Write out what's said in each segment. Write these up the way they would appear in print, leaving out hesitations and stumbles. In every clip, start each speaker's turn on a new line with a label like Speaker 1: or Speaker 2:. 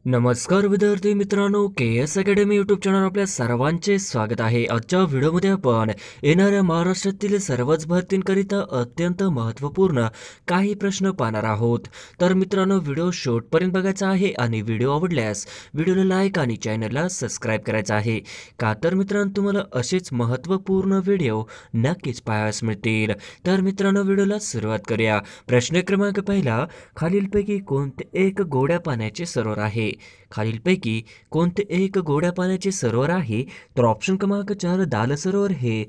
Speaker 1: नमस्कार विद्यार्थी मित्रांनो, के एस अकॅडमी यूट्यूब चॅनल आपल्या सर्वांचे स्वागत आहे. आजच्या व्हिडिओमध्ये आपण येणाऱ्या महाराष्ट्रातील सर्वच भरतींकरिता अत्यंत महत्त्वपूर्ण काही प्रश्न पाहणार आहोत. तर मित्रांनो, व्हिडिओ शेवटपर्यंत बघायचा आहे आणि व्हिडिओ आवडल्यास व्हिडिओला लाईक आणि चॅनलला सबस्क्राईब करायचं आहे. का तर मित्रांनो, तुम्हाला असेच महत्त्वपूर्ण व्हिडिओ नक्कीच पाहायला मिळतील. तर मित्रांनो, व्हिडिओला सुरुवात करूया. प्रश्न क्रमांक पहिला, खालीलपैकी कोणते एक गोड्या पाण्याचे सरोवर आहे? खालीलपैकी कोणते एक गोड्या पाण्याचे सरोवर आहे? तर ऑप्शन क्रमांक 4 दाल सरोवर हे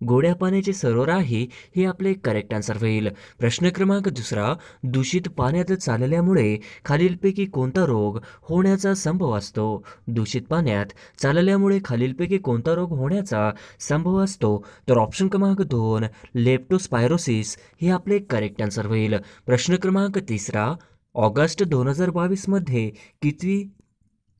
Speaker 1: गोड्या पाण्याचे सरोवर आहे, हे आपले करेक्ट आन्सर होईल. प्रश्न क्रमांक दुसरा, दूषित पाण्यात चालल्यामुळे खालीलपैकी कोणता रोग होण्याचा संभव असतो? दूषित पाण्यात चालल्यामुळे खालीलपैकी कोणता रोग होण्याचा संभव असतो? तर ऑप्शन क्रमांक 2 लेप्टोस्पायरोसिस हे आपले करेक्ट आन्सर होईल. प्रश्न क्रमांक तिसरा, ऑगस्ट 2022 मध्ये कितवी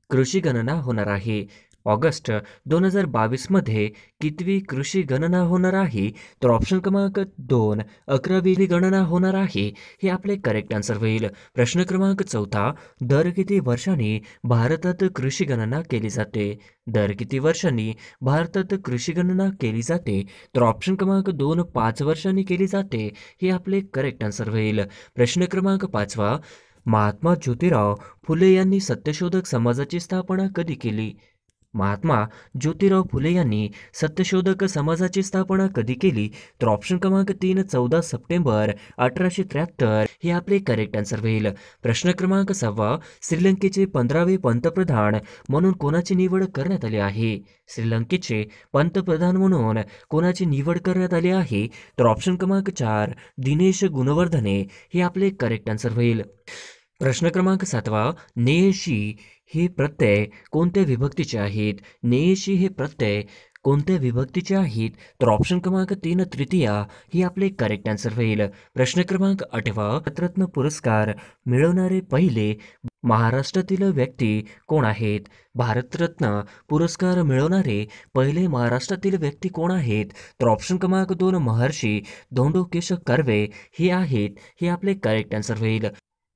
Speaker 1: कृषी गणना होणार आहे? ऑगस्ट 2022 मध्ये कितवी कृषी गणना होणार आहे? तर ऑप्शन क्रमांक 2 11वी गणना होणार आहे, हे आपले करेक्ट आन्सर होईल. प्रश्न क्रमांक चौथा, दर किती वर्षांनी भारतात कृषी गणना केली जाते? दर किती वर्षांनी भारतात कृषी गणना केली जाते? तर ऑप्शन क्रमांक 2 5 वर्षांनी केली जाते, हे आपले करेक्ट आन्सर होईल. प्रश्न क्रमांक पाचवा, महात्मा ज्योतिराव फुले यांनी सत्यशोधक समाजाची स्थापना कधी केली? महात्मा ज्योतिराव फुले यांनी सत्यशोधक समाजाची स्थापना कधी केली? तर ऑप्शन क्रमांक 3 14 सप्टेंबर 1873 हे आपले करेक्ट आन्सर होईल. प्रश्न क्रमांक 6, श्रीलंकेचे 15वे पंतप्रधान म्हणून कोणाची निवड करण्यात आली आहे? श्रीलंकेचे पंतप्रधान म्हणून कोणाची निवड करण्यात आली आहे? तर ऑप्शन क्रमांक 4 दिनेश गुणवर्धने हे आपले करेक्ट आन्सर होईल. प्रश्न क्रमांक 7, नेयशी हे प्रत्यय कोणत्या विभक्तीचे आहेत? नेयशी हे प्रत्यय कोणत्या विभक्तीचे आहेत? तर ऑप्शन क्रमांक 3 तृतीया ही आपले करेक्ट आन्सर होईल. प्रश्न क्रमांक 8, भारतरत्न पुरस्कार मिळवणारे पहिले महाराष्ट्रातील व्यक्ती कोण आहेत? भारतरत्न पुरस्कार मिळवणारे पहिले महाराष्ट्रातील व्यक्ती कोण आहेत? तर ऑप्शन क्रमांक 2 महर्षी धोंडो केशव कर्वे हे आहेत, हे आपले करेक्ट आन्सर होईल.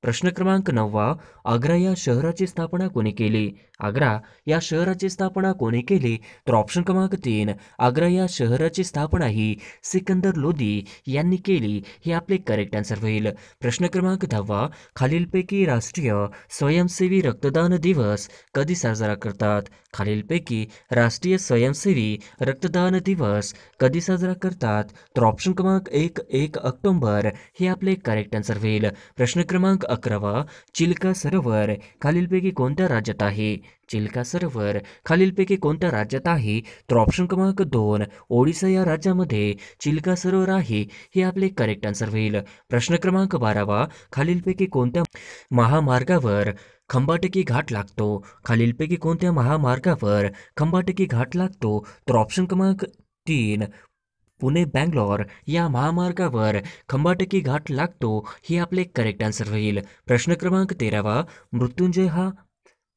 Speaker 1: प्रश्न क्रमांक 9, आग्रा या शहराची स्थापना कोणी केली? आग्रा या शहराची स्थापना कोणी केली? तर ऑप्शन क्रमांक 3 आग्रा या शहराची स्थापना ही सिकंदर लोदी यांनी केली, हे आपले करेक्ट आन्सर होईल. प्रश्न क्रमांक 10, खालीलपैकी राष्ट्रीय स्वयंसेवी रक्तदान दिवस कधी साजरा करतात? खालीलपैकी राष्ट्रीय स्वयंसेवी रक्तदान दिवस कधी साजरा करतात? तर ऑप्शन क्रमांक 1 ऑक्टोबर हे आपले करेक्ट आन्सर होईल. प्रश्न क्रमांक 11, चिल्का सरोवर खालीलपैकी कोणत्या राज्यात आहे? चिल्का सरोवर खालीलपैकी कोणत्या राज्यात आहे? तर ऑप्शन क्रमांक 2 ओडिसा या राज्यामध्ये चिल्का सरोवर आहे, हे आपले करेक्ट आन्सर होईल. प्रश्न क्रमांक 12, खालीलपैकी कोणत्या महामार्गावर खंबाटकी घाट लागतो? खालीलपैकी कोणत्या महामार्गावर खंबाटकी घाट लागतो? तर ऑप्शन क्रमांक 3 पुणे बँगलोर या महामार्गावर खंबाटकी घाट लागतो, हे आपले करेक्ट आन्सर होईल. प्रश्न क्रमांक 13, मृत्युंजय हा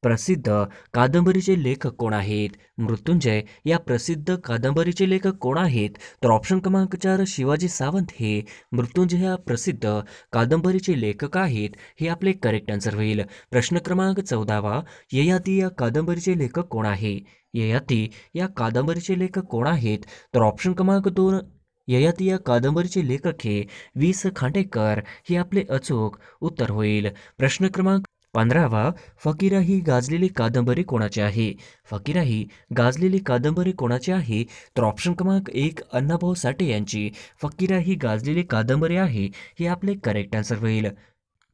Speaker 1: प्रसिद्ध कादंबरीचे लेखक कोण आहेत? मृत्युंजय या प्रसिद्ध कादंबरीचे लेखक कोण आहेत? तर ऑप्शन क्रमांक 4 शिवाजी सावंत हे मृत्युंजय या प्रसिद्ध कादंबरीचे लेखक आहेत, हे आपले करेक्ट आन्सर होईल. प्रश्न क्रमांक 14, ययाती या कादंबरीचे लेखक कोण आहे? ययाती या कादंबरीचे लेखक कोण आहेत? तर ऑप्शन क्रमांक 2 ययाती या कादंबरीचे लेखक हे वि.स. खांडेकर, हे आपले अचूक उत्तर होईल. प्रश्न क्रमांक 15, फकीरा ही गाजलेली कादंबरी कोणाची आहे? फकीरा ही गाजलेली कादंबरी कोणाची आहे? तर ऑप्शन क्रमांक 1 अण्णाभाऊ साठे यांची फकीरा ही गाजलेली कादंबरी आहे, हे आपले करेक्ट आन्सर होईल.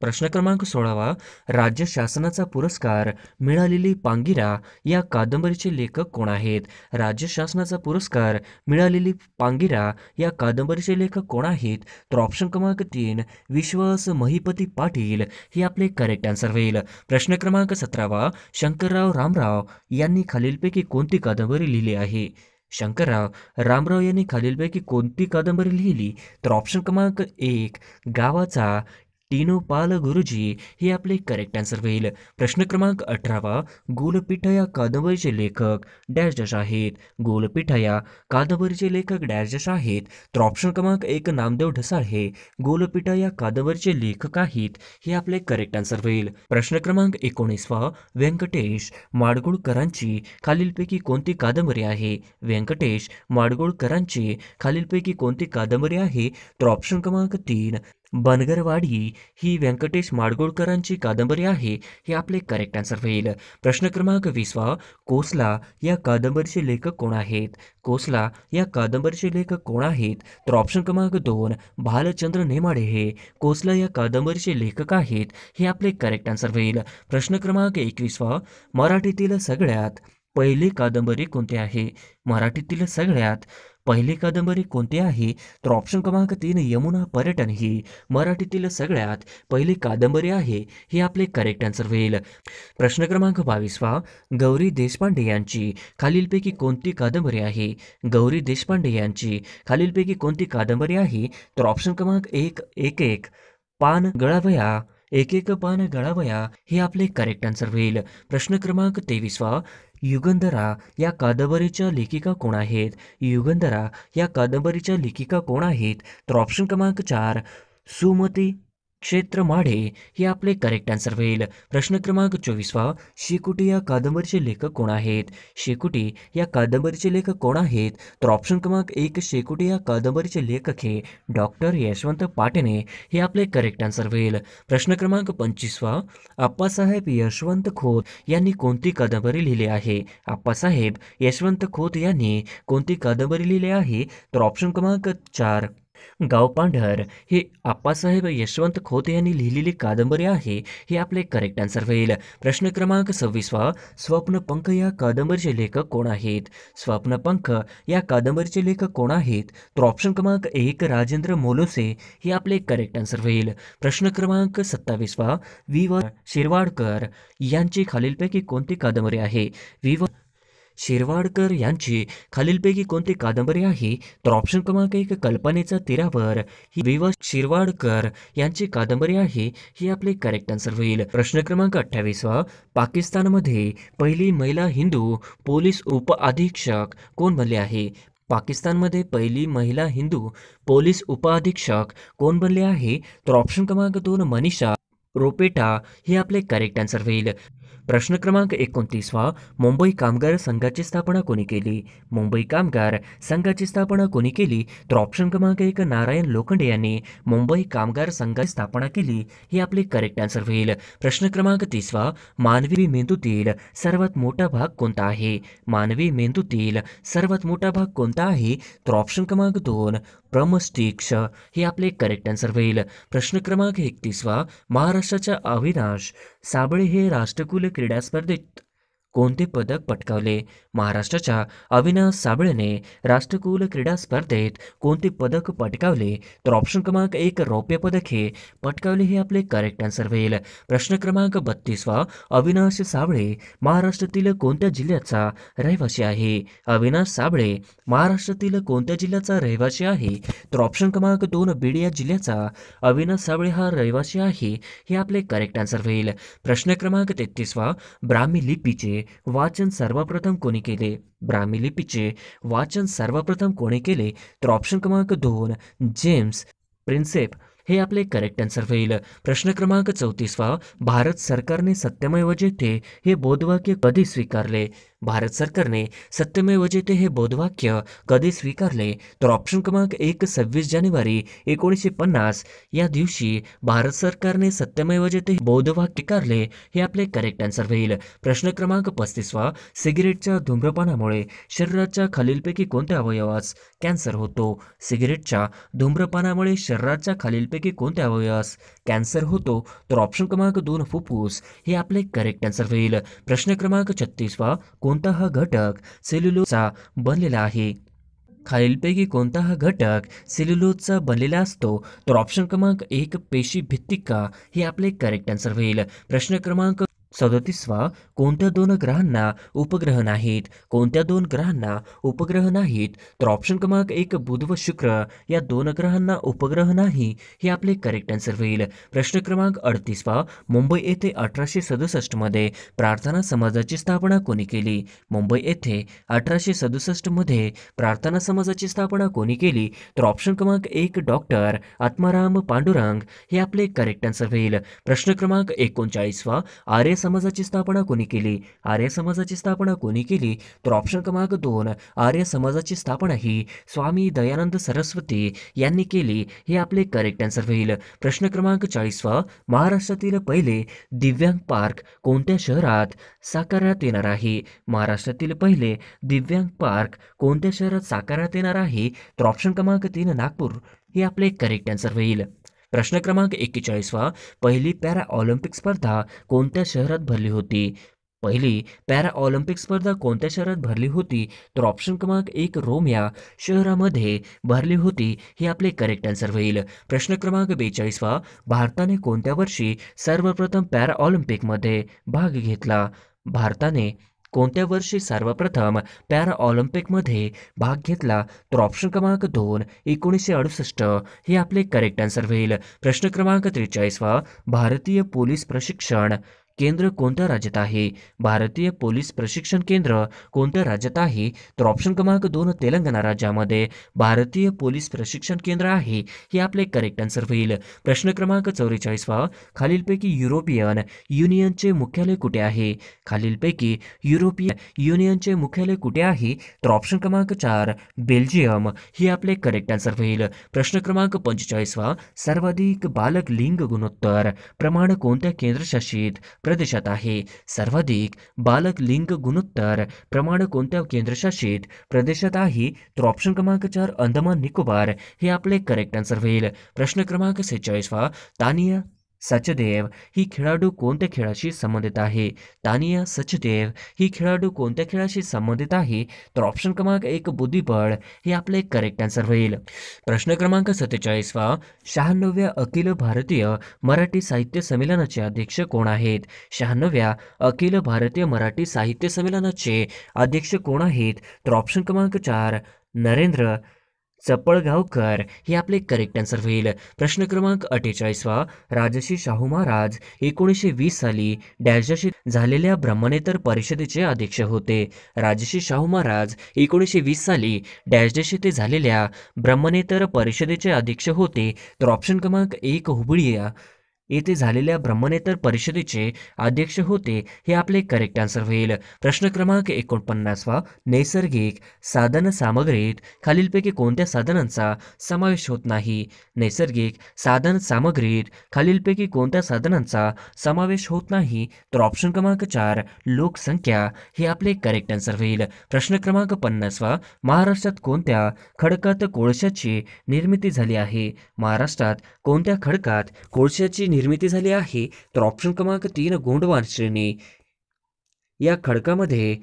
Speaker 1: प्रश्न क्रमांक 16, राज्य शासनाचा पुरस्कार मिळालेली पांगिरा या कादंबरीचे लेखक कोण आहेत? राज्य शासनाचा पुरस्कार मिळालेली पांगिरा या कादंबरीचे लेखक कोण आहेत? तर ऑप्शन क्रमांक 3 विश्वास महिपती पाटील, हे आपले करेक्ट आन्सर होईल. प्रश्न क्रमांक 17, शंकरराव रामराव यांनी खालीलपैकी कोणती कादंबरी लिहिली आहे? शंकरराव रामराव यांनी खालीलपैकी कोणती कादंबरी लिहिली? तर ऑप्शन क्रमांक 1 गावाचा टीनो पाल गुरुजी हे आपले करेक्ट आन्सर होईल. प्रश्न क्रमांक 18 गोलपीठ या कादंबरीचे लेखक डॅश डॅश आहेत. गोलपीठ या कादंबरीचे लेखक डॅश डॅश आहेत. तर ऑप्शन क्रमांक 1 नामदेव ढसाळ हे गोलपीठ या कादंबरीचे लेखक आहेत. हे आपले करेक्ट आन्सर होईल. प्रश्न क्रमांक 19 व्यंकटेश माडगूळकरांची खालीलपैकी कोणती कादंबरी आहे. व्यंकटेश माडगूळकरांची खालीलपैकी कोणती कादंबरी आहे. तर ऑप्शन क्रमांक 3 बनगरवाडी ही व्यंकटेश माडगूळकरांची कादंबरी आहे. हे आपले करेक्ट आन्सर होईल. प्रश्न क्रमांक 20 कोसला या कादंबरीचे लेखक कोण आहेत. कोसला या कादंबरीचे लेखक कोण आहेत. तर ऑप्शन क्रमांक 2 भालचंद्र नेमाडे हे कोसला या कादंबरीचे लेखक आहेत. हे आपले करेक्ट आन्सर होईल. प्रश्न क्रमांक 21 मराठीतील सगळ्यात पहिली कादंबरी कोणती आहे. मराठीतील सगळ्यात पहिली कादंबरी कोणती आहे. तर ऑप्शन क्रमांक 3 यमुना पर्यटन ही मराठीतील सगळ्यात पहिली कादंबरी आहे. हे आपले करेक्ट आन्सर होईल. प्रश्न क्रमांक 22 गौरी देशपांडे यांची खालीलपैकी कोणती कादंबरी आहे. गौरी देशपांडे यांची खालीलपैकी कोणती कादंबरी आहे. तर ऑप्शन क्रमांक 1 एक एक पान गळावया एक एक पान गळावया हे आपले करेक्ट आन्सर होईल. प्रश्न क्रमांक 23 युगंधरा या कादंबरीच्या लेखिका कोण आहेत. युगंधरा या कादंबरीच्या लेखिका कोण आहेत. तर ऑप्शन क्रमांक 4 सुमती क्षेत्र माढे हे आपले करेक्ट आन्सर होईल. प्रश्न क्रमांक 24 शेकोटी या कादंबरीचे लेखक कोण आहेत. शेकोटी या कादंबरीचे लेखक कोण आहेत. तर ऑप्शन क्रमांक 1 शेकोटी या कादंबरीचे लेखक हे डॉक्टर यशवंत पाटणे हे आपले करेक्ट आन्सर होईल. प्रश्न क्रमांक 25 आप्पासाहेब यशवंत खोत यांनी कोणती कादंबरी लिहिली आहे. आप्पासाहेब यशवंत खोत यांनी कोणती कादंबरी लिहिली आहे. तर ऑप्शन क्रमांक 4 गावपांढर हे आप्पासाहेब यशवंत खोत यांनी लिहिलेली कादंबरी आहे. हे आपले करेक्ट आन्सर होईल. प्रश्न क्रमांक 26 स्वप्नपंख या कादंबरीचे लेखक कोण आहेत. स्वप्नपंख या कादंबरीचे लेखक कोण आहेत. तर ऑप्शन क्रमांक 1 राजेंद्र मोलोसे हे आपले करेक्ट आन्सर होईल. प्रश्न क्रमांक 27 वि.व. शिरवाडकर यांची खालीलपैकी कोणती कादंबरी आहे. वि.व. शिरवाडकर यांची खालीलपैकी कोणती कादंबरी आहे. तर ऑप्शन क्रमांक 1 कल्पनेच्या तीरावर ही वि.व. शिरवाडकर यांची कादंबरी आहे. ही आपले करेक्ट आन्सर होईल. प्रश्न क्रमांक 28 पाकिस्तानमध्ये पहिली महिला हिंदू पोलीस उपअधीक्षक कोण बनले आहे. पाकिस्तानमध्ये पहिली महिला हिंदू पोलीस उपअधीक्षक कोण बनले आहे. तर ऑप्शन क्रमांक 2 मनीषा रोपेटा हे आपले करेक्ट आन्सर होईल. प्रश्न क्रमांक 29 मुंबई कामगार संघाची स्थापना कोणी केली. मुंबई कामगार संघाची स्थापना कोणी केली. तर ऑप्शन क्रमांक 1 नारायण लोखंडे यांनी मुंबई कामगार संघाची स्थापना केली. हे आपले करेक्ट आन्सर होईल. प्रश्न क्रमांक 30 मानवी मेंदूतील सर्वात मोठा भाग कोणता आहे. मानवी मेंदूतील सर्वात मोठा भाग कोणता आहे. तर ऑप्शन क्रमांक 2 प्रमस्टिक्स हे आपले करेक्ट आन्सर होईल. प्रश्न क्रमांक 31 महाराष्ट्राच्या अविनाश साबळे हे राष्ट्रकुल क्रीडा स्पर्धेत कोणते पदक पटकावले. महाराष्ट्राच्या अविनाश साबळेने राष्ट्रकुल क्रीडा स्पर्धेत कोणते पदक पटकावले. तर ऑप्शन क्रमांक 1 रौप्य पदक हे पटकावले. हे आपले करेक्ट आन्सर होईल. प्रश्न क्रमांक 32 अविनाश साबळे महाराष्ट्रातील कोणत्या जिल्ह्याचा रहिवासी आहे. अविनाश साबळे महाराष्ट्रातील कोणत्या जिल्ह्याचा रहिवासी आहे. तर ऑप्शन क्रमांक 2 बीड या जिल्ह्याचा अविनाश साबळे हा रहिवासी आहे. हे आपले करेक्ट आन्सर होईल. प्रश्न क्रमांक 33 ब्राह्मी लिपीचे वाचन सर्वप्रथम कोणी केले. ब्राह्मी लिपीचे वाचन सर्वप्रथम कोणी केले. तर ऑप्शन क्रमांक 2 जेम्स प्रिन्सेप हे आपले करेक्ट आन्सर होईल. प्रश्न क्रमांक 34 भारत सरकारने सत्यमेव जयते हे बोधवाक्य कधी स्वीकारले. भारत सरकारने सत्यमेव जयते हे बोधवाक्य कधी स्वीकारले. तर ऑप्शन क्रमांक 1 26 जानेवारी 1950 या दिवशी भारत सरकारने सत्यमेव जयते हे बोधवाक्य स्वीकारले. हे आपले करेक्ट आन्सर होईल. प्रश्न क्रमांक 35 सिगरेटच्या धूम्रपानामुळे शरीराच्या खालीलपैकी कोणत्या अवयवास कॅन्सर होतो. सिगरेटच्या धूम्रपानामुळे शरीराच्या खालीलपैकी कोणत्या अवयवास कॅन्सर होतो. तर ऑप्शन क्रमांक 2 फुफ्फुस हे आपले करेक्ट आन्सर होईल. प्रश्न क्रमांक 36 कोणता हा घटक सेल्युलोजचा बनलेला आहे. खालीलपैकी कोणता हा घटक सेल्युलोजचा बनलेला असतो. तर ऑप्शन क्रमांक 1 पेशी भित्तिका हे आपले करेक्ट आन्सर होईल. प्रश्न क्रमांक 37वा कोणत्या दोन ग्रहांना उपग्रह नाहीत? कोणत्या दोन ग्रहांना उपग्रह नाहीत? तर ऑप्शन क्रमांक 1 बुध व शुक्र या दोन ग्रहांना उपग्रह नाही, हे आपले करेक्ट आन्सर होईल. प्रश्न क्रमांक 38वा मुंबई येथे 1867 मध्ये प्रार्थना समाजाची स्थापना कोणी केली? मुंबई येथे 1867 मध्ये प्रार्थना समाजाची स्थापना कोणी केली? तर ऑप्शन क्रमांक 1 डॉक्टर आत्माराम पांडुरंग हे आपले करेक्ट आन्सर होईल. प्रश्न क्रमांक 39वा आर्य समाजाची स्थापना कोणी केली? आर्य समाजाची स्थापना कोणी केली? तर ऑप्शन क्रमांक 2 आर्य समाजाची स्थापना ही स्वामी दयानंद सरस्वती यांनी केली, हे आपले करेक्ट आन्सर होईल. प्रश्न क्रमांक 40वा महाराष्ट्रातील पहिले दिव्यांग पार्क कोणत्या शहरात साकारण्यात येणार आहे? महाराष्ट्रातील पहिले दिव्यांग पार्क कोणत्या शहरात साकारण्यात येणार आहे? तर ऑप्शन क्रमांक 3 नागपूर हे आपले करेक्ट आन्सर होईल. प्रश्न क्रमांक 41वा पहिली पॅरा ऑलिम्पिक स्पर्धा कोणत्या शहरात भरली होती? पहिली पॅरा ऑलिम्पिक स्पर्धा कोणत्या शहरात भरली होती? तर ऑप्शन क्रमांक 1 रोम या शहरामध्ये भरली होती, हे आपले करेक्ट आन्सर होईल. प्रश्न क्रमांक 42वा भारताने कोणत्या वर्षी सर्वप्रथम पॅरा ऑलिम्पिकमध्ये भाग घेतला? भारताने कोणत्या वर्षी सर्वप्रथम पॅरा ऑलिम्पिकमध्ये भाग घेतला? तर ऑप्शन क्रमांक 2 1968 हे आपले करेक्ट आन्सर होईल. प्रश्न क्रमांक 43वा भारतीय पोलीस प्रशिक्षण केंद्र कोणत्या राज्यात आहे? भारतीय पोलीस प्रशिक्षण केंद्र कोणत्या राज्यात आहे? तर ऑप्शन क्रमांक 2 तेलंगणा राज्यामध्ये भारतीय पोलीस प्रशिक्षण केंद्र आहे, हे आपले करेक्ट आन्सर होईल. प्रश्न क्रमांक 44वा खालीलपैकी युरोपियन युनियनचे मुख्यालय कुठे आहे? खालीलपैकी युरोपियन युनियनचे मुख्यालय कुठे आहे? तर ऑप्शन क्रमांक 4 बेल्जियम हे आपले करेक्ट आन्सर होईल. प्रश्न क्रमांक 45वा सर्वाधिक बालक लिंग गुणोत्तर प्रमाण कोणत्या केंद्रशासित प्रदेशात आहे? सर्वाधिक बालक लिंग गुणोत्तर प्रमाण कोणत्या केंद्रशासित प्रदेशात आहे? तर ऑप्शन क्रमांक 4 अंदमान निकोबार हे आपले करेक्ट आन्सर होईल. प्रश्न क्रमांक 46वा तानिया सचदेव ही खेळाडू कोणत्या खेळाशी संबंधित आहे? तानिया सचदेव ही खेळाडू कोणत्या खेळाशी संबंधित आहे? तर ऑप्शन क्रमांक 1 बुद्धिबळ हे आपले करेक्ट आन्सर होईल. प्रश्न क्रमांक 47वा 96व्या अखिल भारतीय मराठी साहित्य संमेलनाचे अध्यक्ष कोण आहेत? 96व्या अखिल भारतीय मराठी साहित्य संमेलनाचे अध्यक्ष कोण आहेत? तर ऑप्शन क्रमांक 4 नरेंद्र चपळगावकर हे आपले करेक्ट आन्सर होईल. प्रश्न क्रमांक 48वा राजर्षी शाहू महाराज 1920 साली डॅशशी झालेल्या ब्रह्मनेतर परिषदेचे अध्यक्ष होते. राजर्षी शाहू महाराज 1920 साली डॅश येथे झालेल्या ब्रह्मनेतर परिषदेचे अध्यक्ष होते. तर ऑप्शन क्रमांक 1 हुबळी येथे झालेल्या ब्रह्मनेतर परिषदेचे अध्यक्ष होते, हे आपले करेक्ट आन्सर होईल. प्रश्न क्रमांक 49वा नैसर्गिक साधन सामग्रीत खालीलपैकी कोणत्या साधनांचा समावेश होत नाही? नैसर्गिक साधन सामग्रीत खालीलपैकी कोणत्या साधनांचा समावेश होत नाही? तर ऑप्शन क्रमांक 4 लोकसंख्या हे आपले करेक्ट आन्सर होईल. प्रश्न क्रमांक 50वा महाराष्ट्रात कोणत्या खडकात कोळशाची निर्मिती झाली आहे? महाराष्ट्रात कोणत्या खडकात कोळशाची निर्मिती झाली आहे? तर ऑप्शन क्रमांक 3 गोंडवान श्रेणी या खडकामध्ये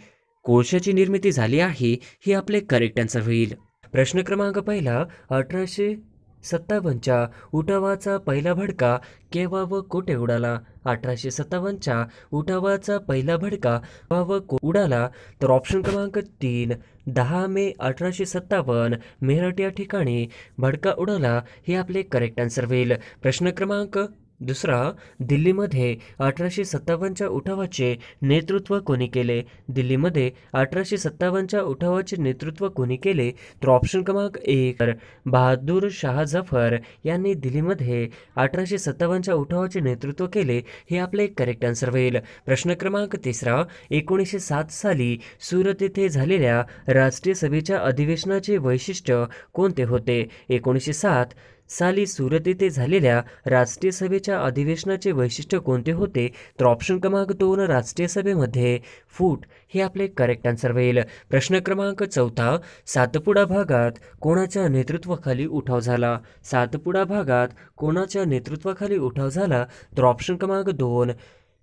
Speaker 1: कोळशाची निर्मिती झाली आहे, हे आपले करेक्ट आन्सर होईल. प्रश्न क्रमांक 1857च्या उठावाचा पहिला भडका केव्हा व कोठे उडाला? 1857च्या उठावाचा पहिला भडका केव्हा व उडाला? तर ऑप्शन क्रमांक 3 10 मे 1857 मेरठ या ठिकाणी भडका उडाला, हे आपले करेक्ट आन्सर होईल. प्रश्न क्रमांक 2 दिल्लीमध्ये 1857च्या उठावाचे नेतृत्व कोणी केले? दिल्लीमध्ये 1857च्या उठावाचे नेतृत्व कोणी केले? तर ऑप्शन क्रमांक 1 बहादूर शाह जफर यांनी दिल्लीमध्ये 1857च्या उठावाचे नेतृत्व केले, हे आपले करेक्ट आन्सर होईल. प्रश्न क्रमांक 3 1907 साली सुरत येथे झालेल्या राष्ट्रीय सभेच्या अधिवेशनाचे वैशिष्ट्य कोणते होते? 1907 साली सुरत येथे झालेल्या राष्ट्रीय सभेच्या अधिवेशनाचे वैशिष्ट्य कोणते होते? तर ऑप्शन क्रमांक 2 राष्ट्रीय सभेमध्ये फूट हे आपले करेक्ट आन्सर होईल. प्रश्न क्रमांक 4 सातपुडा भागात कोणाच्या नेतृत्वाखाली उठाव झाला? सातपुडा भागात कोणाच्या नेतृत्वाखाली उठाव झाला? तर ऑप्शन क्रमांक 2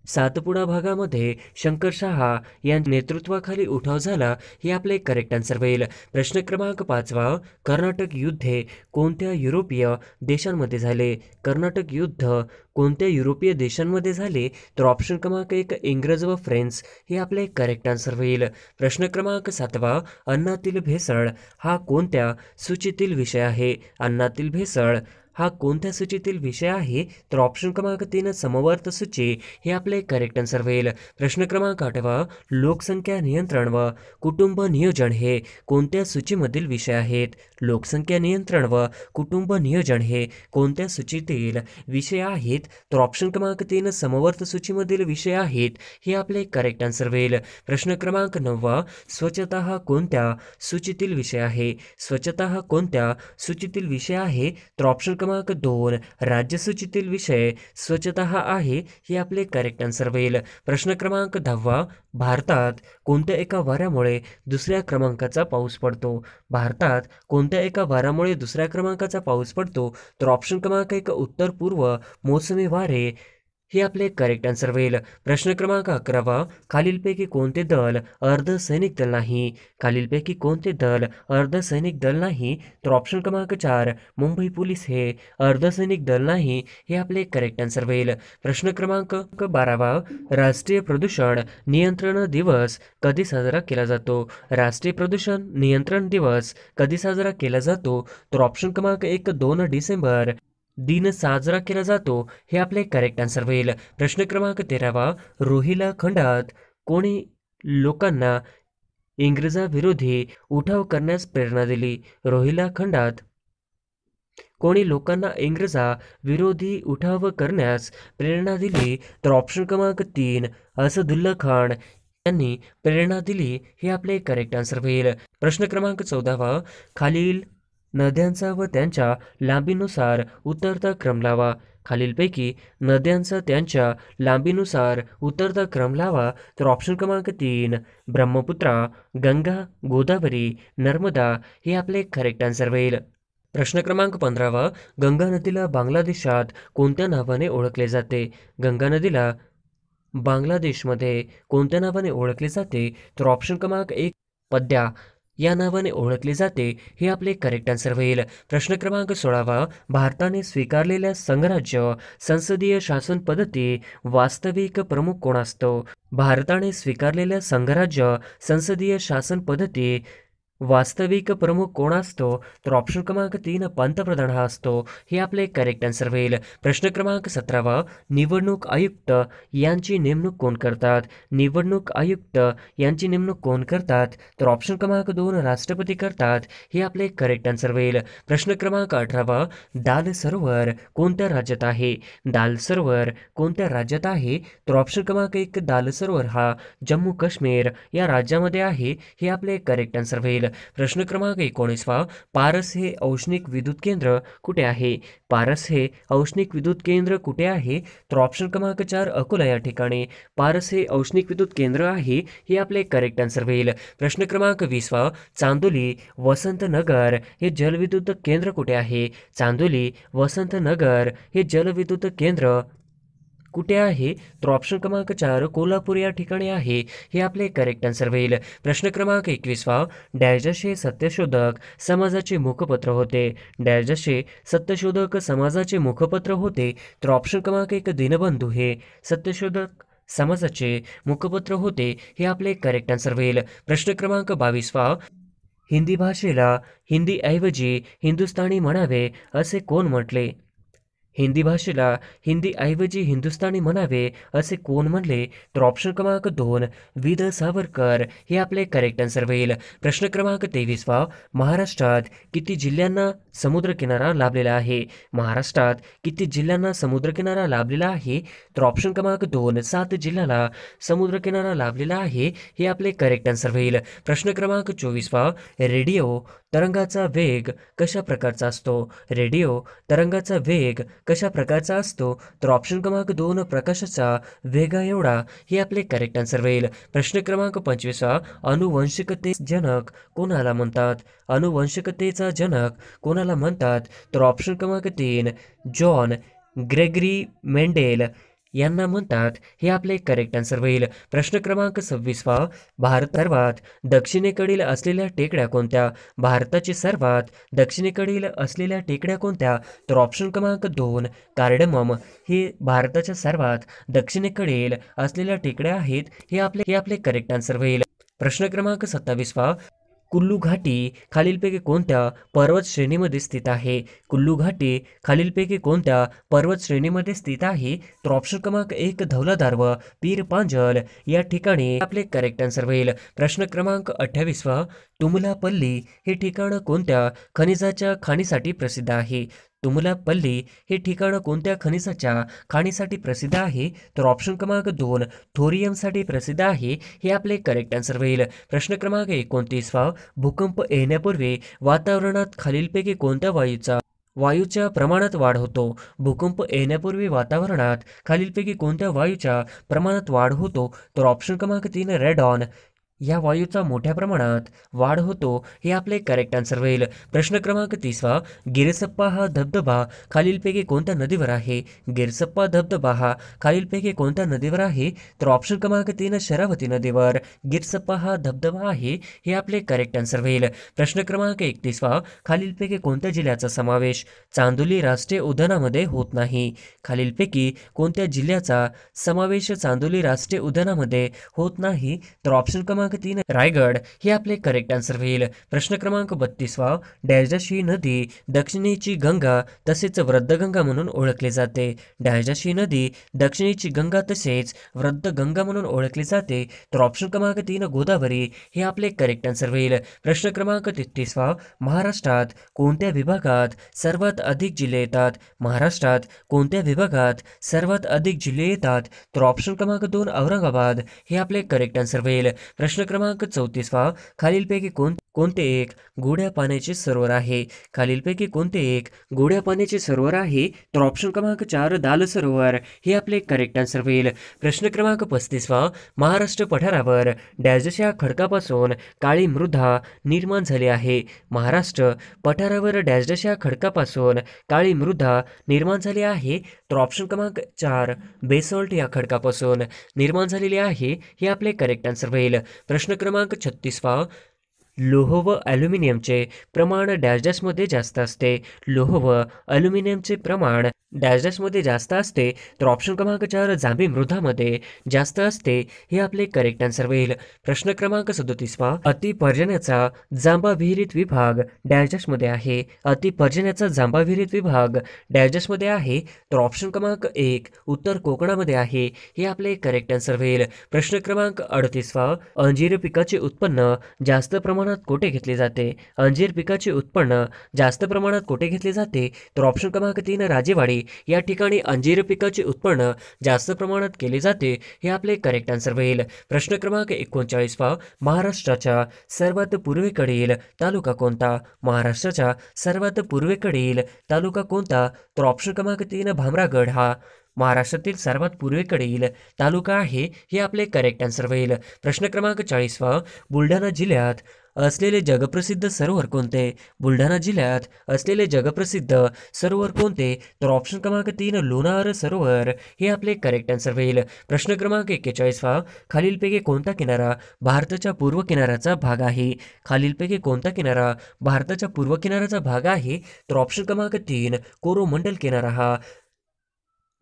Speaker 1: सातपुडा भागामध्ये शंकरशहा यांच्या नेतृत्वाखाली उठाव झाला, हे आपले करेक्ट आन्सर होईल. प्रश्न क्रमांक 5वा, कर्नाटक युद्ध हे कोणत्या युरोपीय देशांमध्ये झाले? कर्नाटक युद्ध कोणत्या युरोपीय देशांमध्ये झाले? तर ऑप्शन क्रमांक 1 इंग्रज व फ्रेंच हे आपले करेक्ट आन्सर होईल. प्रश्न क्रमांक 7वा, अन्नातील भेसळ हा कोणत्या सूचीतील विषय आहे? अन्नातील भेसळ हा कोणत्या सूचीतील विषय आहे? तर ऑप्शन क्रमांक 3 समवर्त सूची हे आपले करेक्ट आन्सर होईल. प्रश्न क्रमांक 8वा, लोकसंख्या नियंत्रण व कुटुंब नियोजन हे कोणत्या सूचीमधील विषय आहेत? लोकसंख्या नियंत्रण व कुटुंब नियोजन हे कोणत्या सूचीतील विषय आहेत? तर ऑप्शन क्रमांक 3 समवर्त सूचीमधील विषय आहेत, हे आपले करेक्ट आन्सर होईल. प्रश्न क्रमांक 9वा, स्वच्छता हा कोणत्या सूचीतील विषय आहे? स्वच्छता हा कोणत्या सूचीतील विषय आहे? तर ऑप्शन क्रमांक 2 राज्य सूचीतील विषय स्वच्छता हा आहे, हे आपले करेक्ट आन्सर होईल. प्रश्न क्रमांक 10वा, भारतात कोणत्या एका वाऱ्यामुळे दुसऱ्या क्रमांकाचा पाऊस पडतो? भारतात कोणत्या एका वाऱ्यामुळे दुसऱ्या क्रमांकाचा पाऊस पडतो? तर ऑप्शन क्रमांक 1 उत्तर पूर्व मोसमी वारे हे आपले करेक्ट आन्सर होईल. प्रश्न क्रमांक 11वा, खालीलपैकी कोणते दल अर्धसैनिक दल नाही? खालीलपैकी कोणते दल अर्धसैनिक दल नाही? तर ऑप्शन क्रमांक 4 मुंबई पोलीस हे अर्धसैनिक दल नाही, हे आपले करेक्ट आन्सर होईल. प्रश्न क्रमांक 12वा, राष्ट्रीय प्रदूषण नियंत्रण दिवस कधी साजरा केला जातो? राष्ट्रीय प्रदूषण नियंत्रण दिवस कधी साजरा केला जातो? तर ऑप्शन क्रमांक 1 2 डिसेंबर दिन साजरा केला जातो, हे आपले करेक्ट आन्सर होईल. प्रश्न क्रमांक 13वा, रोहिला खंडात कोणी लोकांना इंग्रजाविरोधी उठाव करण्यास प्रेरणा दिली? रोहिला खंडात कोणी लोकांना इंग्रजा विरोधी उठाव करण्यास प्रेरणा दिली? तर ऑप्शन क्रमांक 3 असदुल्ला खान यांनी प्रेरणा दिली, हे आपले करेक्ट आन्सर होईल. प्रश्न क्रमांक 14वा, खालील नद्यांचा व त्यांच्या लांबीनुसार उतरता क्रम लावा. खालीलपैकी नद्यांचा त्यांच्या लांबीनुसार उतरता क्रम लावा. तर ऑप्शन क्रमांक 3 ब्रह्मपुत्रा, गंगा, गोदावरी, नर्मदा हे आपले करेक्ट आन्सर होईल. प्रश्न क्रमांक 15वा, गंगा नदीला बांगलादेशात कोणत्या नावाने ओळखले जाते? गंगा नदीला बांगलादेशमध्ये कोणत्या नावाने ओळखले जाते? तर ऑप्शन क्रमांक 1 पद्या या नावाने ओळखले जाते, हे आपले करेक्ट आन्सर होईल. प्रश्न क्रमांक 16वा, भारताने स्वीकारलेल्या संघराज्य संसदीय शासन पद्धती वास्तविक प्रमुख कोण असतो? भारताने स्वीकारलेल्या संघराज्य संसदीय शासन पद्धती वास्तविक प्रमुख कोण असतो? तर ऑप्शन क्रमांक 3 पंतप्रधान हा असतो, हे आपले करेक्ट आन्सर होईल. प्रश्न क्रमांक 17वा, निवडणूक आयुक्त यांची नेमणूक कोण करतात? निवडणूक आयुक्त यांची नेमणूक कोण करतात? तर ऑप्शन क्रमांक 2 राष्ट्रपती करतात, हे आपले करेक्ट आन्सर होईल. प्रश्न क्रमांक 18वा, दाल सरोवर कोणत्या राज्यात आहे? दाल सरोवर कोणत्या राज्यात आहे? तर ऑप्शन क्रमांक 1 दाल सरोवर हा जम्मू काश्मीर या राज्यामध्ये आहे, हे आपले करेक्ट आन्सर होईल. प्रश्न क्रमांक 19वा, पारस हे औष्णिक विद्युत केंद्र कुठे आहे? पारस हे औष्णिक विद्युत केंद्र कुठे आहे? तर ऑप्शन क्रमांक 4 अकोला या ठिकाणी पारस हे औष्णिक विद्युत केंद्र आहे, हे आपले करेक्ट आन्सर होईल. प्रश्न क्रमांक 20वा, चांदोली वसंतनगर हे जलविद्युत केंद्र कुठे आहे? चांदोली वसंतनगर हे जलविद्युत केंद्र कुठे आहे? तर ऑप्शन क्रमांक 4 कोल्हापूर या ठिकाणी आहे, हे आपले करेक्ट आन्सर होईल. प्रश्न क्रमांक 21वा, डॅश हे सत्यशोधक समाजाचे मुखपत्र होते? डॅश हे सत्यशोधक समाजाचे मुखपत्र होते? तर ऑप्शन क्रमांक 1 दिनबंधू हे सत्यशोधक समाजाचे मुखपत्र होते, हे आपले करेक्ट आन्सर होईल. प्रश्न क्रमांक 22वा, हिंदी भाषेला हिंदीऐवजी हिंदुस्थानी म्हणावे असे कोण म्हटले? हिंदी भाषेला हिंदीऐवजी हिंदुस्थानी म्हणावे असे कोण म्हणले? तर ऑप्शन क्रमांक 2 विद सावरकर हे आपले करेक्ट आन्सर होईल. प्रश्न क्रमांक 23वा, महाराष्ट्रात किती जिल्ह्यांना समुद्रकिनारा लाभलेला आहे? महाराष्ट्रात किती जिल्ह्यांना समुद्रकिनारा लाभलेला आहे? तर ऑप्शन क्रमांक 2 7 जिल्ह्याला समुद्रकिनारा लाभलेला आहे, हे आपले करेक्ट आन्सर होईल. प्रश्न क्रमांक 24वा, रेडिओ तरंगाचा वेग कशा प्रकारचा असतो? रेडिओ तरंगाचा वेग कशा प्रकारचा असतो? तर ऑप्शन क्रमांक 2 प्रकाशाचा वेगा एवढा, हे आपले करेक्ट आन्सर होईल. प्रश्न क्रमांक 25वा, अनुवंशिकतेचा जनक कोणाला म्हणतात? अनुवंशिकतेचा जनक कोणाला म्हणतात? तर ऑप्शन क्रमांक 3 जॉन ग्रेगरी मेंडेल यांना म्हणतात, हे आपले करेक्ट आन्सर होईल. प्रश्न क्रमांक 26वा, भारत सर्वात दक्षिणेकडील असलेल्या टेकड्या कोणत्या? भारताची सर्वात दक्षिणेकडील असलेल्या टेकड्या कोणत्या? तर ऑप्शन क्रमांक 2 कार्डमम हे भारताच्या सर्वात दक्षिणेकडील असलेल्या टेकड्या आहेत. हे आपले करेक्ट आन्सर होईल. प्रश्न क्रमांक 27वा, कुल्लू घाटी खालीलपैकी कोणत्या पर्वत श्रेणीमध्ये स्थित आहे? कुल्लू घाटी खालीलपैकी कोणत्या पर्वत श्रेणीमध्ये स्थित आहे? तर ऑप्शन क्रमांक 1 धौलाधार व पीर पांजल या ठिकाणी आपले करेक्ट आन्सर होईल. प्रश्न क्रमांक 28वा, तुमलापल्ली हे ठिकाण कोणत्या खनिजाच्या खाणीसाठी प्रसिद्ध आहे? तुमलापल्ली हे ठिकाण कोणत्या खनिजाच्या खाणीसाठी प्रसिद्ध आहे? तर ऑप्शन क्रमांक 2 थोरियमसाठी प्रसिद्ध आहे. हे आपले करेक्ट आन्सर होईल. प्रश्न क्रमांक 29वा, भूकंप येण्यापूर्वी वातावरणात खालीलपैकी कोणत्या वायूच्या प्रमाणात वाढ होतो? भूकंप येण्यापूर्वी वातावरणात खालीलपैकी कोणत्या वायूच्या प्रमाणात वाढ होतो? तर ऑप्शन क्रमांक 3 रेडॉन या वायूचा मोठ्या प्रमाणात वाढ होतो. हे आपले करेक्ट आन्सर होईल. प्रश्न क्रमांक 30वा, गिरसप्पा हा धबधबा खालीलपैकी कोणत्या नदीवर आहे? गिरसप्पा धबधबा हा खालीलपैकी कोणत्या नदीवर आहे? तर ऑप्शन क्रमांक 3 शरावती नदीवर गिरसप्पा हा धबधबा आहे. हे आपले करेक्ट आन्सर होईल. प्रश्न क्रमांक 31वा, खालीलपैकी कोणत्या जिल्ह्याचा समावेश चांदोली राष्ट्रीय उद्यानामध्ये होत नाही? खालीलपैकी कोणत्या जिल्ह्याचा समावेश चांदोली राष्ट्रीय उद्यानामध्ये होत नाही? तर ऑप्शन क्रमांक 3 रायगड हे आपले करेक्ट आन्सर होईल. प्रश्न क्रमांक 32वा, डॅशडॅश ही नदी दक्षिणेची गंगा तसेच वृद्धगंगा म्हणून ओळखली जाते. डॅशडॅश ही नदी दक्षिणेची गंगा तसेच वृद्धगंगा म्हणून ओळखली जाते. तर ऑप्शन क्रमांक 3 गोदावरी हे आपले करेक्ट आन्सर होईल. प्रश्न क्रमांक 33वा, महाराष्ट्रात कोणत्या विभागात सर्वात अधिक जिल्हे येतात? महाराष्ट्रात कोणत्या विभागात सर्वात अधिक जिल्हे येतात? तर ऑप्शन क्रमांक 2 औरंगाबाद हे आपले करेक्ट आन्सर होईल. प्रश्न क्रमांक 34वा, खालीलपैकी कोणते एक गोड्या पाण्याचे सरोवर आहे? खालीलपैकी कोणते एक गोड्या पाण्याचे सरोवर आहे? तर ऑप्शन क्रमांक 4 दाल सरोवर हे आपले करेक्ट आन्सर होईल. प्रश्न क्रमांक 35वा, महाराष्ट्र पठारावर डॅश या खडकापासून काळी मृदा निर्माण झाली आहे. महाराष्ट्र पठारावर डॅश या खडकापासून काळी मृदा निर्माण झाली आहे. तर ऑप्शन क्रमांक 4 बेसॉल्ट या खडकापासून निर्माण झालेली आहे. हे आपले करेक्ट आन्सर होईल. प्रश्न क्रमांक 36वा, लोह व ॲल्युमिनियमचे प्रमाण डॅशमध्ये जास्त असते. लोह व ॲल्युमिनियमचे प्रमाण डॅशमध्ये जास्त असते. तर ऑप्शन क्रमांक 4 जांभी मृदामध्ये जास्त असते. हे आपले करेक्ट आन्सर होईल. प्रश्न क्रमांक 37वा, अतिपर्जन्याचा जांभा विहिरीत विभाग डॅशमध्ये आहे. अतिपर्जन्याचा जांभा विहिरीत विभाग डॅशमध्ये आहे. तर ऑप्शन क्रमांक 1 उत्तर कोकणामध्ये आहे. हे आपले करेक्ट आन्सर होईल. प्रश्न क्रमांक 38वा, अंजीर पिकाचे उत्पन्न जास्त प्रमाणात कोठे घेतले जाते? अंजीर पिकाचे उत्पन्न जास्त प्रमाणात कोठे घेतले जाते? तर ऑप्शन क्रमांक 3 राजेवाडी या ठिकाणी अंजीर पिकाचे उत्पन्न जास्त प्रमाणात केले जाते. हे आपले करेक्ट आन्सर होईल. प्रश्न क्रमांक 39वा, महाराष्ट्राच्या सर्वात पूर्वेकडील तालुका कोणता? महाराष्ट्राच्या सर्वात पूर्वेकडील तालुका कोणता? तर ऑप्शन क्रमांक 3 भामरागड हा महाराष्ट्रातील सर्वात पूर्वेकडील तालुका आहे. हे आपले करेक्ट आन्सर होईल. प्रश्न क्रमांक 40वा, बुलढाणा जिल्ह्यात असलेले जगप्रसिद्ध सरोवर कोणते? बुलढाणा जिल्ह्यात असलेले जगप्रसिद्ध सरोवर कोणते? तर ऑप्शन क्रमांक 3 लोणार सरोवर हे आपले करेक्ट आन्सर होईल. प्रश्न क्रमांक 41वा, खालीलपैकी कोणता किनारा भारताच्या पूर्व किनाऱ्याचा भाग आहे? खालीलपैकी कोणता किनारा भारताच्या पूर्व किनाऱ्याचा भाग आहे? तर ऑप्शन क्रमांक 3 कोरोमंडल किनारा हा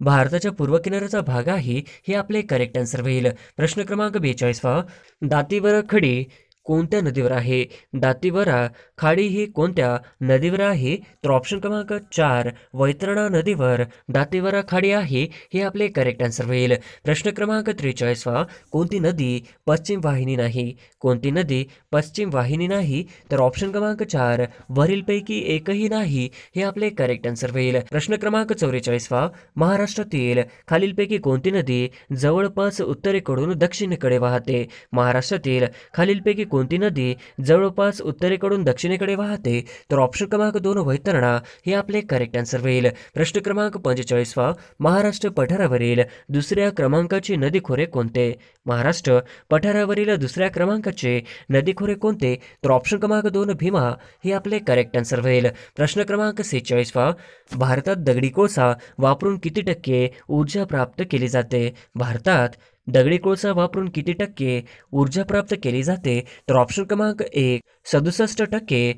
Speaker 1: भारताच्या पूर्व किनाऱ्याचा भाग आहे. हे आपले करेक्ट आन्सर होईल. प्रश्न क्रमांक 42वा, दातीवरा खडी कोणत्या नदीवर आहे? दातीवरा खाडी ही कोणत्या नदीवर आहे? तर ऑप्शन क्रमांक 4 वैतरणा नदीवर दातीवरा खाडी आहे. हे आपले करेक्ट आन्सर होईल. प्रश्न क्रमांक 43वा, कोणती नदी पश्चिम वाहिनी नाही? कोणती नदी पश्चिम वाहिनी नाही? तर ऑप्शन क्रमांक 4 वरीलपैकी एकही नाही. हे आपले करेक्ट आन्सर होईल. प्रश्न क्रमांक 44वा, महाराष्ट्रातील खालीलपैकी कोणती नदी जवळपास उत्तरेकडून दक्षिणेकडे वाहते? महाराष्ट्रातील खालीलपैकी कोणती नदी जवळपास उत्तरेकडून दक्षिणेकडे वाहते? तर ऑप्शन क्रमांक 2 वैतरणा हे आपले करेक्ट आन्सर होईल. प्रश्न क्रमांक 45 महाराष्ट्र पठारावरील दुसऱ्या क्रमांकाचे नदीखोरे कोणते? महाराष्ट्र पठारावरील दुसऱ्या क्रमांकाचे नदीखोरे कोणते? तर ऑप्शन क्रमांक 2 भीमा हे आपले करेक्ट आन्सर होईल. प्रश्न क्रमांक 46 भारतात दगडी कोळसा वापरून किती टक्के ऊर्जा प्राप्त केली जाते? भारतात दगडी कोळसा वापरून किती टक्के ऊर्जा प्राप्त केली जाते? तर ऑप्शन क्रमांक 1 67%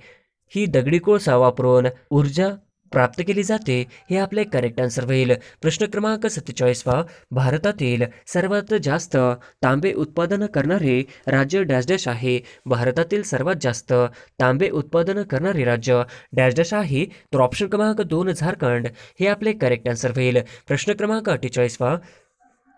Speaker 1: ही दगडी कोळसा वापरून ऊर्जा प्राप्त केली जाते हे आपले करेक्ट आन्सर होईल. प्रश्न क्रमांक 47 भारतातील सर्वात जास्त तांबे उत्पादन करणारे राज्य डॅश डॅश आहे? भारतातील सर्वात जास्त तांबे उत्पादन करणारे राज्य डॅश डॅश आहे? तर ऑप्शन क्रमांक 2 झारखंड हे आपले करेक्ट आन्सर होईल. प्रश्न क्रमांक 48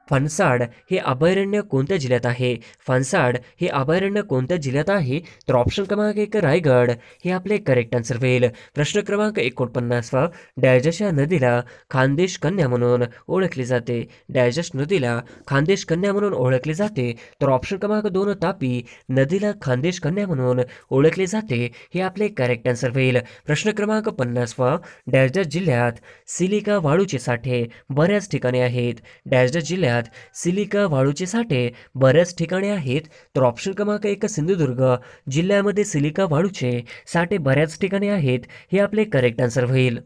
Speaker 1: फणसाड हे अभयारण्य कोणत्या जिल्ह्यात आहे? फणसाड हे अभयारण्य कोणत्या जिल्ह्यात आहे? तर ऑप्शन क्रमांक 1 रायगड हे आपले करेक्ट आन्सर होईल. प्रश्न क्रमांक 49 डॅश या नदीला खानदेश कन्या म्हणून ओळखले जाते? डॅश नदीला खानदेश कन्या म्हणून ओळखले जाते? तर ऑप्शन क्रमांक 2 तापी नदीला खानदेश कन्या म्हणून ओळखले जाते हे आपले करेक्ट आन्सर होईल. प्रश्न क्रमांक 50 डॅश जिल्ह्यात सिलिका वाळूचे साठे बऱ्याच ठिकाणी आहेत? डॅश जिल्ह्यात सिलिका वाळूचे साठे बऱ्याच ठिकाणी आहेत? तर ऑप्शन क्रमांक 1 सिंधुदुर्ग जिल्ह्यामध्ये सिलिका वाळूचे साठे बऱ्याच ठिकाणी आहेत हे आपले करेक्ट आन्सर होईल.